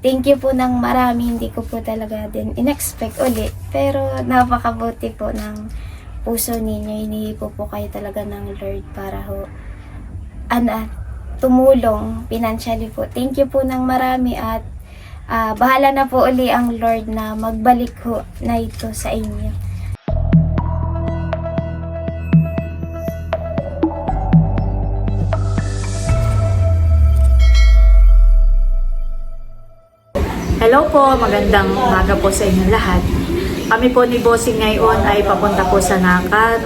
Thank you po ng marami, hindi ko po talaga din in-expect ulit. Pero napakabuti po ng puso ninyo, hinihipo po kayo talaga ng Lord para ho, tumulong financially po. Thank you po ng marami at bahala na po uli ang Lord na magbalik ho na ito sa inyo. Hello po, magandang umaga po sa inyong lahat. Kami po ni Bossing ngayon ay papunta po sa Nakar.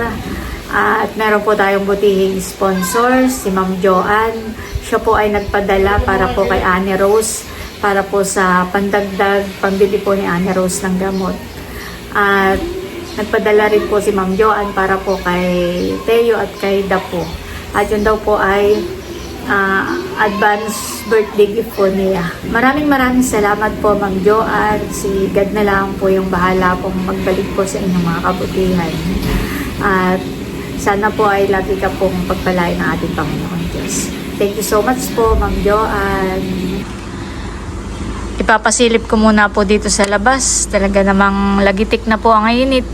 At meron po tayong butihing sponsor, si Ma'am Joanne. Siya po ay nagpadala para po kay Annie Rose, para po sa pandagdag, pambili po ni Annie Rose ng gamot. At nagpadala rin po si Ma'am Joanne para po kay Teo at kay Dapo. At yun daw po ay advance birthday gift po niya. Maraming salamat po Ma'am Joanne. Si God na lang po yung bahala pong magbalik po sa inyong mga kabutihan. At sana po ay lagi ka pong pagpalain ng ating Panginoon Diyos. Thank you so much po Ma'am Joanne. Ipapasilip ko muna po dito sa labas. Talaga namang lagitik na po ang init.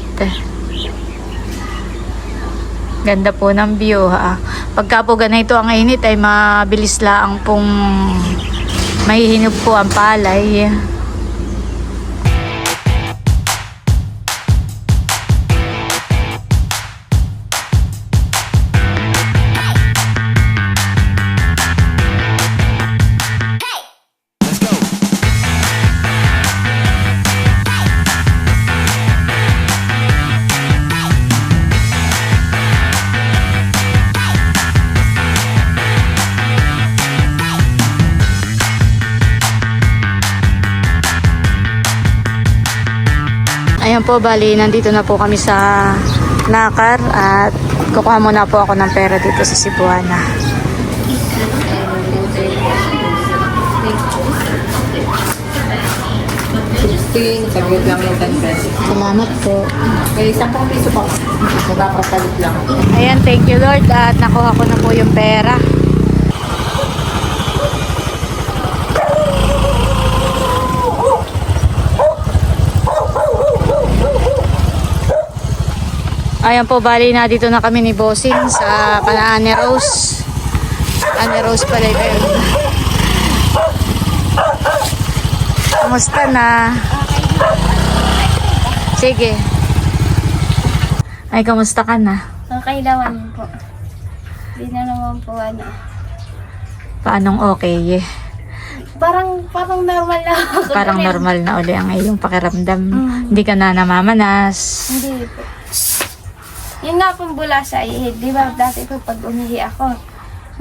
Ganda po ng view ha. Pagka po ganito ang init ay mabilis lang pong mahihinog po ang palay. Ayan po, bali, nandito na po kami sa Nakar at kukuha muna po ako ng pera dito sa Cebuana. Saglit lang yung 10 pesos. Salamat po. May 10 piso po. Magpapasalit lang. Ayan, thank you Lord at nakuha ko na po yung pera. Ayan po, bali na dito na kami ni Bossing sa Annie Rose. Annie Rose pala ito yun. Kamusta na? Sige. Ay, kamusta ka na? Okay naman po. Hindi na naman po Paanong okay? Parang normal na ako. Parang normal na uli ang iyong pakiramdam. Hindi ka na namamanas. Hindi po. Yun nga pong bula sa ihid. Di ba dati po pag umihi ako,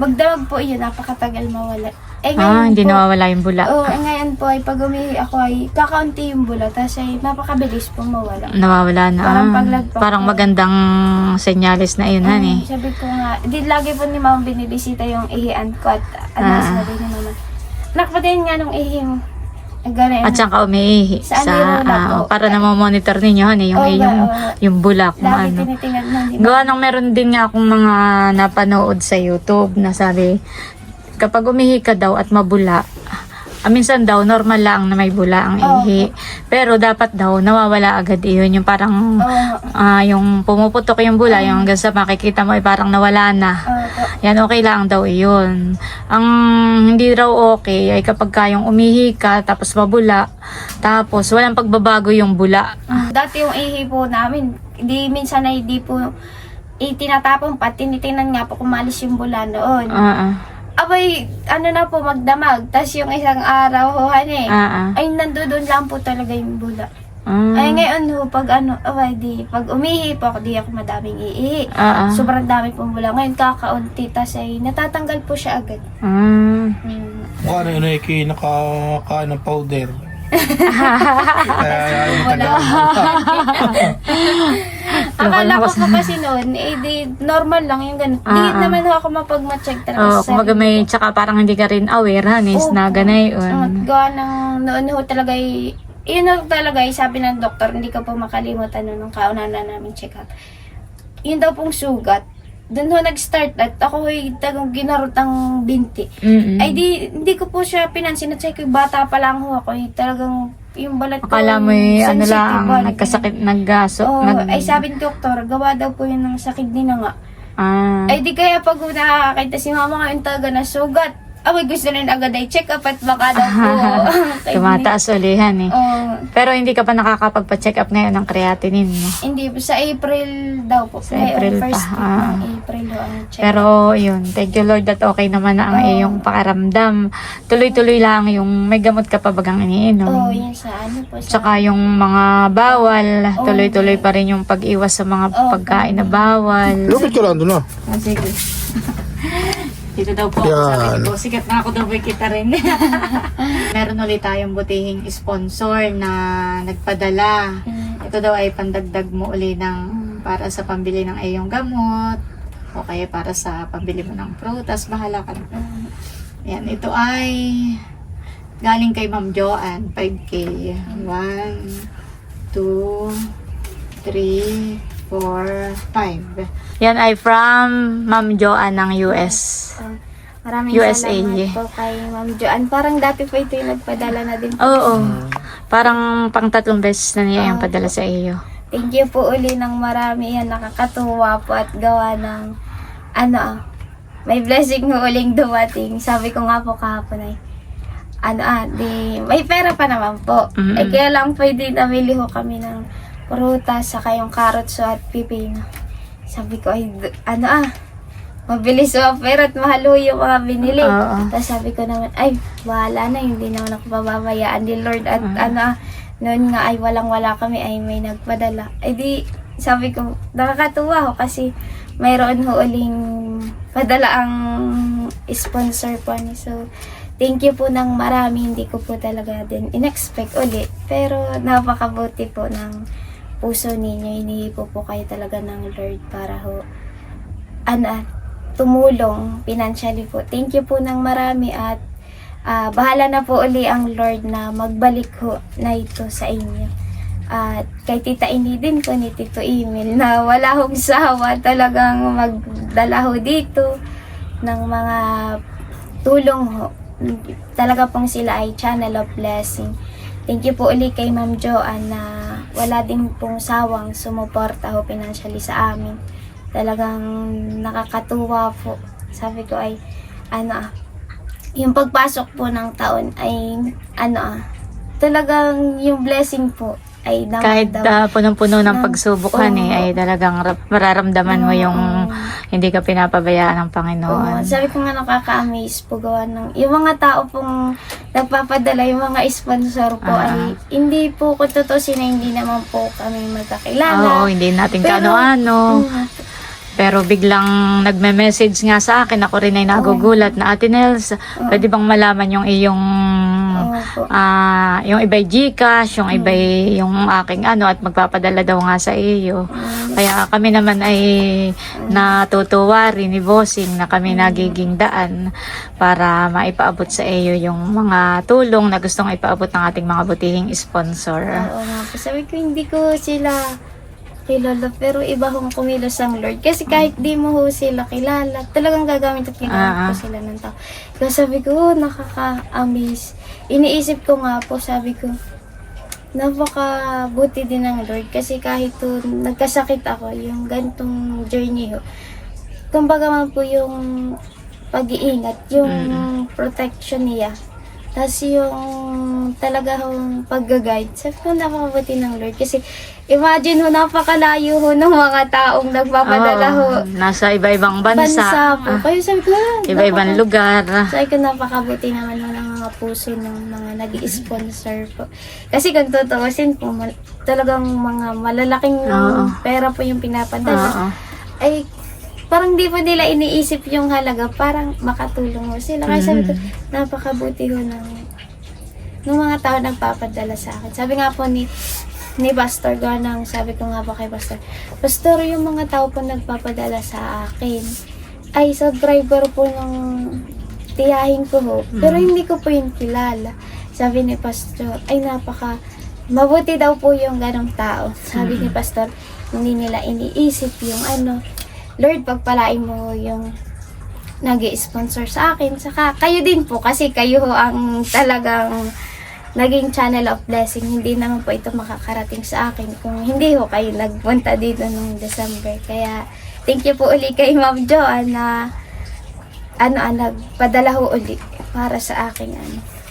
magdamag po yun, napakatagal mawala. Ngayon Hindi po, nawawala yung bula. Oo, ngayon po ay pag umihi ako ay kakaunti yung bula, tapos ay napakabilis pong mawala. Nawawala na. Parang paglagpak Parang po. magandang senyales na yun, honey. Sabi ko nga, di lagi po ni mama binibisita yung ihian ko at sabi ni mama, anak pa din nga nung ihi mo. At saan ka umiihi? Sa Anirola po. Para na monitor ninyo, honey, yung bula kung lagi ano. tinitingnan mo. Gawa nang meron din nga akong mga napanood sa YouTube na sabi, kapag umihi ka daw at mabula, minsan daw normal lang na may bula ang ihi. Pero dapat daw nawawala agad iyon. Yung parang yung pumuputok yung bula, yung hanggang sa makikita mo ay parang nawala na. Yan, okay lang daw iyon. Ang hindi raw okay ay kapag kayong umihi ka, tapos mabula, tapos walang pagbabago yung bula. Dati yung ihi po namin, minsan ay di po itinatapon pa, tinitingnan nga po kumalis yung bula noon. Abay, na po, magdamag. Tapos yung isang araw, ay nandoon lang po talaga yung bula. Ay ngayon ho, pag pag umihi po ako, di ako madaming iihi. Sobrang dami pong bula. Ngayon kakaunti, tapos ay natatanggal po siya agad. Mukha na yun ay nakakain ng powder. Kaya ayaw matagal. Akala ko po kasi noon, di normal lang yung ganun. Di naman ho ako mapagmatsyag talaga sa Kumbaga may, tsaka parang hindi ka rin aware, hanis, na ganayon. Gawa ng noon ho talaga yun ho talaga sabi ng doktor, hindi ko po makalimutan nung kauna na namin check up. Yun daw pong sugat. doon ho nag-start at ako ay tagang ginarot ang binti. Mm-mm. Ay hindi ko po siya pinansin at sa bata pa lang ho ako ay talagang yung balat ko. Akala mo ano lang, bali. nagkasakit, naggaso. Oo, ay sabi ng doktor, gawa daw po yun ng sakit din na nga. Ay di kaya pag nakakakita si mama ngayon talaga na sugat. Away gusto rin agad ay check up at baka daw po. Tumataas ulihan eh. Oo. Pero hindi ka pa nakakapagpa-check up ngayon ng creatinine mo. Hindi po, sa April daw po. Sa April pa, First week ng April ho ang check. Pero yun, thank you Lord that okay naman na ang iyong pakaramdam. Tuloy-tuloy lang yung may gamot ka pa bagang iniinom. Oo, yun sa ano po. Sa, Tsaka yung mga bawal, tuloy-tuloy pa rin yung pag-iwas sa mga pagkain na bawal. Lupit ka lang doon, Sige. Dito daw po Yan. ako sabi ko, sikat na ako daw kita rin. Meron ulit tayong butihing sponsor na nagpadala. Ito daw ay pandagdag mo uli ng para sa pambili ng iyong gamot o kaya para sa pambili mo ng prutas. Bahala ka na. Yan, ito ay galing kay Ma'am Joanne, 5K. 1, 2, 3, 4, 5. Yan ay from Ma'am Joanne ng US. maraming USA. salamat po kay Ma'am Joanne. Parang dati po ito yung nagpadala na din po. Oo. Parang pang 3 beses na niya yung padala sa iyo. Thank you po uli ng marami. Yan, nakakatuwa po at gawa ng may blessing ho uling dumating. Sabi ko nga po kahapon ay may pera pa naman po. Mm-mm. Eh kaya lang pwede namili ho kami ng prutas, saka yung carrots at pipino. Sabi ko ay mabilis ho pero at mahal ho yung mga binili. Oo. Tapos sabi ko naman ay wala na, hindi naman ako pababayaan ni Lord at noon nga ay walang-wala kami ay may nagpadala. Ay di sabi ko nakakatuwa ho kasi mayroon ho uling padala ang sponsor po ni. So thank you po ng marami, hindi ko po talaga din in-expect ulit. Pero napakabuti po ng puso ninyo, hinihipo po kayo talaga ng Lord para ho tumulong financially po. Thank you po ng marami at bahala na po uli ang Lord na magbalik ho na ito sa inyo. At kay Tita Ini din po ni Tito Emil na wala hong sawa talagang magdala ho dito ng mga tulong ho. Talaga pong sila ay channel of blessing. Thank you po uli kay Ma'am Joanne na wala din pong sawang sumuporta ho financially sa amin. Talagang nakakatuwa po. Sabi ko ay yung pagpasok po ng taon ay talagang yung blessing po ay Kahit punong-puno ng pagsubok ay talagang mararamdaman mo yung hindi ka pinapabayaan ng Panginoon. Sabi ko nga nakaka-amaze po gawa ng yung mga tao pong nagpapadala, yung mga sponsor po ay hindi po kung tutusin na hindi naman po kami magkakilala. Oo, hindi natin kaano-ano. Pero biglang nagme-message nga sa akin, ako rin ay nagugulat na Ate Nels, pwede bang malaman yung iyong yung iba'y Gcash, yung iba'y yung aking at magpapadala daw nga sa iyo. Kaya kami naman ay natutuwa rin ni Bossing na kami nagiging daan para maipaabot sa iyo yung mga tulong na gustong ipaabot ng ating mga butihing sponsor. Oo nga po. Sabi ko hindi ko sila kilala pero iba hong kumilos ang Lord. Kasi kahit di mo ho sila kilala, talagang gagamit at ginamit ko sila ng tao. Kaya sabi ko, nakaka-amaze. Iniisip ko nga po, sabi ko, napaka-buti din ng Lord. Kasi kahit nagkasakit ako, yung gantong journey ho, kumbaga man po yung pag-iingat, yung protection niya. Tapos yung talaga hong pag-guide. Sabi ko, napakabuti ng Lord. Kasi imagine ho, napakalayo ho ng mga taong nagpapadala ho. Nasa iba-ibang bansa. Po. Kaya sabi ko, iba-ibang lugar. sabi ko, napakabuti naman ho ng mga puso ng mga nag-i-sponsor po. Kasi kung tutuusin po, talagang mga malalaking pera po yung pinapadala. Ay, parang di po nila iniisip yung halaga, parang makatulong ho sila. Kaya sabi ko, napakabuti ho ng mga tao nagpapadala sa akin. Sabi nga po ni Pastor Ganang, sabi ko nga po kay Pastor, Pastor, yung mga tao po nagpapadala sa akin, ay subscriber po ng tiyahin ko ho, pero hindi ko po yun kilala. Sabi ni Pastor, ay mabuti daw po yung ganong tao. Sabi ni Pastor, hindi nila iniisip yung Lord, pagpalain mo yung nag-i-sponsor sa akin. Saka kayo din po kasi kayo ho ang talagang naging channel of blessing. Hindi naman po ito makakarating sa akin kung hindi ho kayo nagpunta dito nung December. Kaya thank you po uli kay Ma'am Joanne na nagpadala ho uli para sa akin.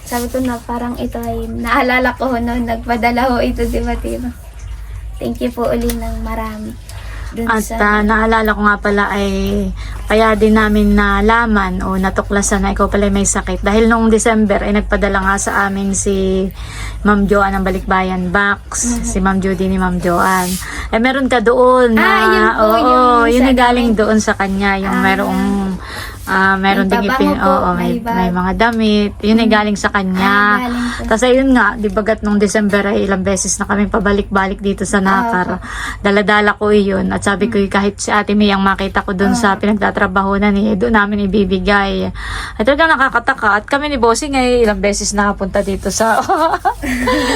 Sabi ko na parang ito ay naalala ko ho noon nagpadala ho ito, di ba, Tino? Thank you po uli ng marami. Dun At sa, naalala ko nga pala ay kaya din namin nalaman o natuklasan na ikaw pala may sakit. Dahil noong December ay nagpadala nga sa amin si Ma'am Joanne ng Balikbayan Box. Si Ma'am Judy ni Ma'am Joanne. Eh meron ka doon na, yun po, yun sa ay galing damit. doon sa kanya. Yung meron May ding pabango po, may may bag. mga damit. Yun ay galing sa kanya. galing po. Tapos ayun nga, di bagat nung December ay ilang beses na kami pabalik-balik dito sa Nakar. Dala-dala ko iyon. At sabi ko kahit si Ate May ang makita ko doon sa pinagtatrabahonan doon namin ibibigay. At talagang nakakataka. At kami ni Bossing ay ilang beses nakapunta dito sa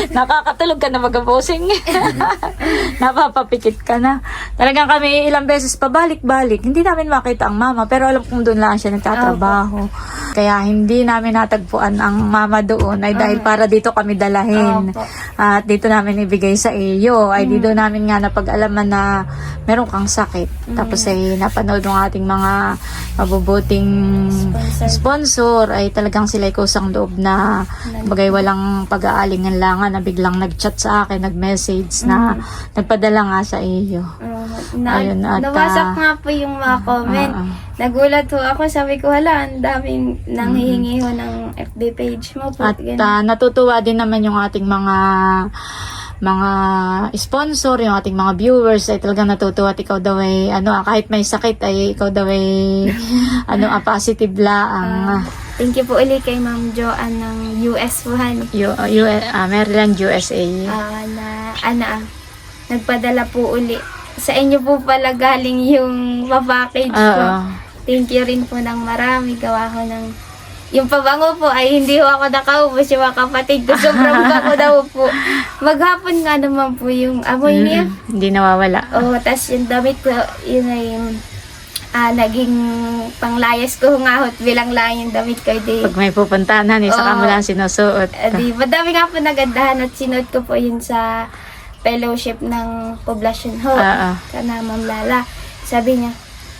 nakakatulog ka na mag-bossing. Napapapikit ka na. Talagang kami ilang beses pabalik-balik. Hindi namin makita ang mama pero alam kong doon lang siya nagtatrabaho. Kaya hindi namin natagpuan ang mama doon ay dahil para dito kami dalahin. At dito namin ibigay sa iyo. Ay dito namin nga napag-alaman na meron kang sakit. Tapos ay napanood ng ating mga mabubuting sponsor ay talagang sila ay kusang loob na bagay walang pag-aalingan-langan na biglang nag-chat sa akin, nag-message na nagpadala nga sa iyo. Ayun, at, nawasak nga po yung mga comment. Nagulat ho ako, sabi ko, hala, ang daming nanghihingi ho ng FB page mo po. At natutuwa din naman yung ating mga sponsor, yung ating mga viewers ay talagang natutuwa at ikaw daw ay kahit may sakit ay ikaw daw ay positive lang. Thank you po ulit kay Ma'am Joanne ng US po, Maryland, USA. Nagpadala po uli. Sa inyo po pala galing yung package ko. Thank you rin po ng marami. Gawa ko ng yung pabango po ay hindi ko ako nakaubos yung mga kapatid ko. Sobrang bango daw po. Maghapon nga naman po yung amoy niya. Hindi nawawala. Tas yung damit ko, yun ay naging panglayas ko ngahot bilang lang yung damit ko. Pag may pupuntahan saka mo lang sinusuot. Madami nga po nagandahan at sinuot ko po yun sa fellowship ng Poblacion Hall. Kana Ma'am Lala. Sabi niya,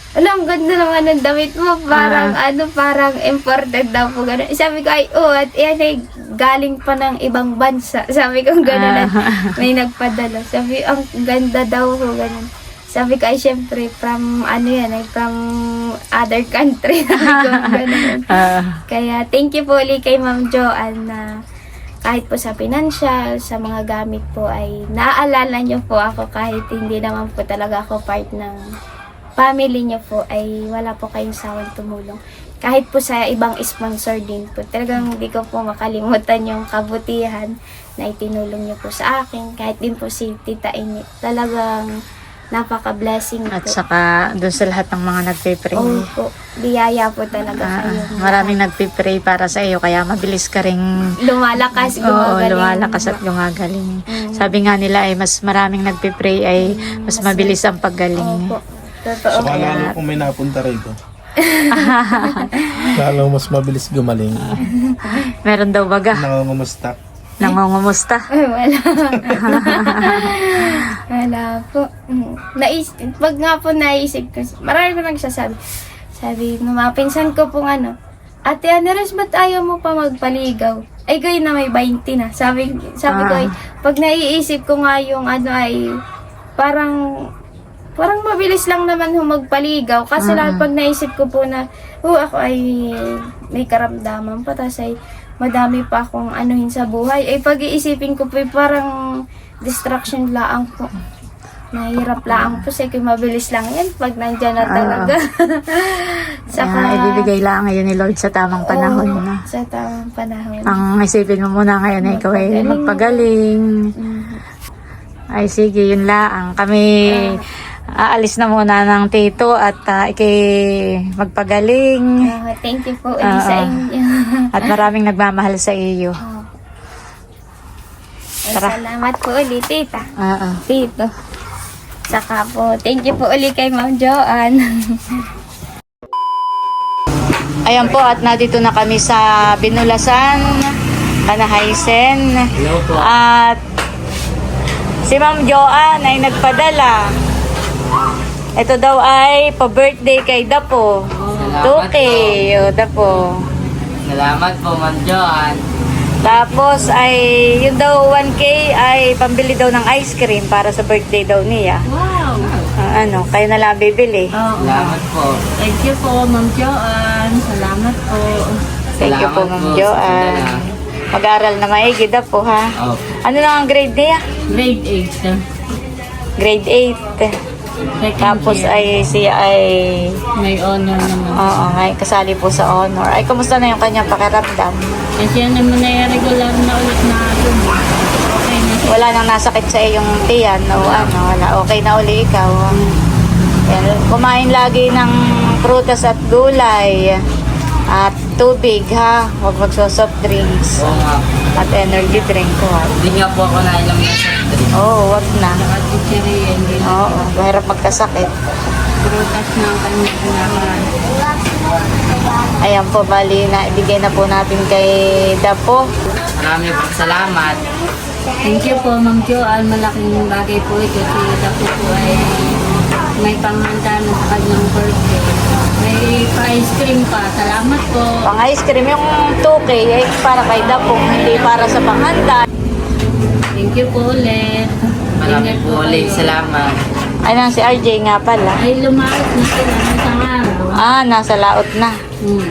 alam, ganda naman ng damit mo. Parang, parang imported daw po. Ganun. Sabi ko, at yan ay galing pa ng ibang bansa. Sabi ko, gano'n may nagpadala. Sabi, ang ganda daw po. Ganun. Sabi ko, syempre, from, from other country. Sabi ko, gano'n. Kaya, thank you po ulit kay Ma'am Joanne na kahit po sa financial, sa mga gamit po ay naaalala niyo po ako kahit hindi naman po talaga ako part ng family niyo po ay wala po kayong sawang tumulong. Kahit po sa ibang sponsor din po. Talagang hindi ko po makalimutan yung kabutihan na itinulong niyo po sa akin. Kahit din po si Tita Init. Talagang napaka-blessing po. At saka doon sa lahat ng mga nagpe-pray. Po. Biyaya po talaga kayo. Maraming nagpe-pray para sa iyo kaya mabilis ka ring lumalakas, gumagaling. Lumalakas at gumagaling. Sabi nga nila ay mas maraming nagpe-pray ay mas mabilis ang paggaling. Totoo. Saka lalo kung may napunta rito. Lalo mas mabilis gumaling. Meron daw baga. Nangungumusta. Nangungumusta. Wala po. Pag nga po naisip ko, marami ko nagsasabi. Sabi, pinsan ko pong Ate Aneres, ba't ayaw mo pa magpaligaw? Ay, kayo na may 20 na. Sabi ko, pag naiisip ko nga yung ay parang mabilis lang naman magpaligaw. Kasi pag naisip ko po na, ako ay may karamdaman pa. Tapos ay madami pa akong anuhin sa buhay. Ay pag-iisipin ko po, parang distraction lang po. Nahirap lang po. Kasi mabilis lang yan pag nandyan na talaga. Saka, ibibigay lang ngayon ni Lord sa tamang panahon na. Sa tamang panahon. Ang isipin mo muna ngayon na ikaw ay magpagaling. Ay sige, yun lang. Kami aalis na muna ng tito at magpagaling. Thank you po ulit sa inyo. At maraming nagmamahal sa iyo. Salamat po ulit, tita. Tito. Saka po, thank you po uli kay Ma'am Joanne. Ayan po, at nandito na kami sa Binulasan, Kanahaysen. Hello po. At si Ma'am Joanne ay nagpadala. Ito daw ay pa-birthday kay Dapo. Salamat 2K, o Dapo. Salamat po, Ma'am Joanne. Tapos ay, yun daw 1K ay pambili daw ng ice cream para sa birthday daw niya. Wow! Ano, kayo na lang bibili. Salamat po. Thank you po, Ma'am Joanne. Salamat po. Thank you po, Salamat Ma'am po, Joanne. Sandala. Mag-aral na maigi Dapo, ha? Oh. Ano lang ang grade niya? Grade 8. Grade 8. Tapos ay siya ay May honor naman. oo, ngay kasali po sa honor. Ay, kumusta na yung kanyang pakiramdam? Kasi yan naman ay regular na ulit na tubo. Okay na siya. Wala nang nasakit sa iyong tiyan o ano, wala. Okay na uli ikaw. Yan, kumain lagi ng prutas at gulay. At tubig, ha? Huwag magsosoft drinks. Oo nga. At energy drink ko, ha? Hindi nga po ako nailam na sa drink. Oo, wag na. Saka chichirya, hindi na Oo, mahirap magkasakit. prutas na ang kanya kinakain. Ayan po, bali na ibigay na po natin kay Dapo. Marami pong salamat. Thank you po, Ma'am Joanne. Malaking bagay po ito. Kasi Dapo po ay may panghanda na sa kanyang birthday. May pa-ice cream pa. Salamat po. Pang ice cream, yung 2K ay para kay Dapo, hindi para sa panghanda. Thank you po ulit. Marami Ingat po ulit. kayo. Salamat. Ay, nang si RJ nga pala. Ay, lumakit na sila ng isang araw. Ah, nasa laot na. Hmm.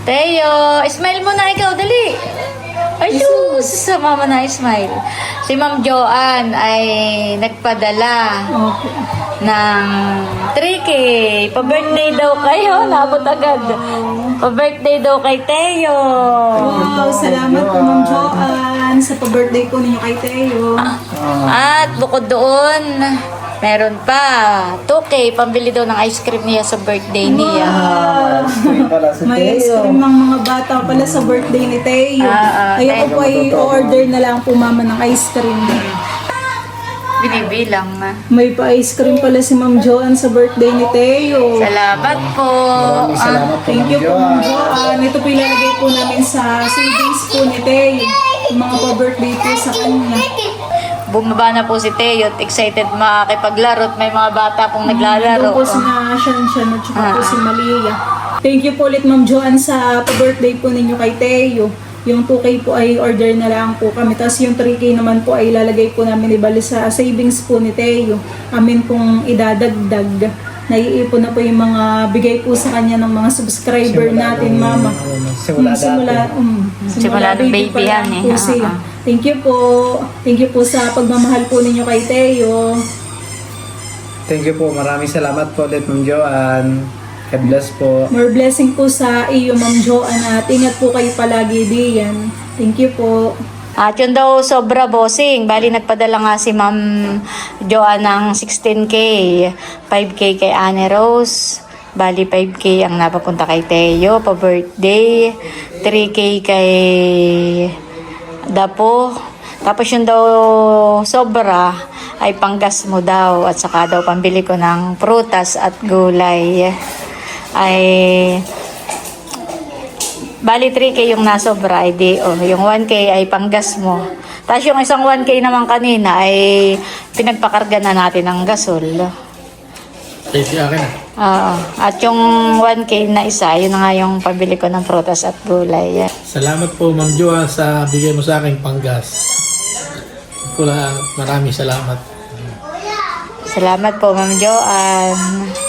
Teo, smile mo na ikaw, dali. Ay, sus, sa mama na smile. Si Ma'am Joanne ay nagpadala Okay. ng 3K. Pa-birthday daw kayo. Nabot agad. Pa-birthday daw kay Teo. Wow, salamat po Ma'am Joanne sa pa-birthday po ninyo kay Teo. At bukod doon, meron pa 2K. Pambili daw ng ice cream niya sa birthday niya. May ice cream ng mga bata pala sa birthday ni Teo. Kaya ko po ay order na lang po mama ng ice cream. Binibilang na. May pa-ice cream pala si Ma'am Joanne sa birthday ni Teo. Salamat po. Thank you po Ma'am Joanne. Ito po ilalagay po namin sa savings po ni Teo. Yung mga pa-birthday po sa kanya. Bumaba na po si Teo at excited makipaglaro at may mga bata pong naglalaro. Doon po si Shanshan at saka po si Malia. Thank you po ulit Ma'am Joanne sa pa-birthday po ninyo kay Teo. Yung 2K po ay order na lang po kami. Tapos yung 3K naman po ay ilalagay po namin ibali sa savings po ni Teo. Amin pong idadagdag. Naiipon na po yung mga bigay po sa kanya ng mga subscriber natin, Mama. Simula ng baby pa yan lang eh. po siya. Thank you po. Thank you po sa pagmamahal po ninyo kay Teo. Thank you po. Maraming salamat po ulit, Ma'am Joanne. God bless po. More blessing po sa iyo, Ma'am Joanne. At ingat po kayo palagi diyan. Thank you po. At yun daw sobra bossing. Bali nagpadala nga si Ma'am Joanne ng 16K. 5K kay Anne Rose. Bali 5K ang napapunta kay Teo pa birthday. 3K kay Dapo. Tapos yun daw sobra ay panggas mo daw at saka daw pambili ko ng prutas at gulay. Ay bali 3K yung nasobra ay di yung 1K ay panggas mo. Tapos yung isang 1K naman kanina ay pinagpakarga na natin ng gasol. Oo. At yung 1K na isa, yun na nga yung pabili ko ng prutas at gulay. Salamat po Ma'am Joanne sa bigay mo sa akin panggas. Maraming salamat. Salamat po Ma'am Joanne.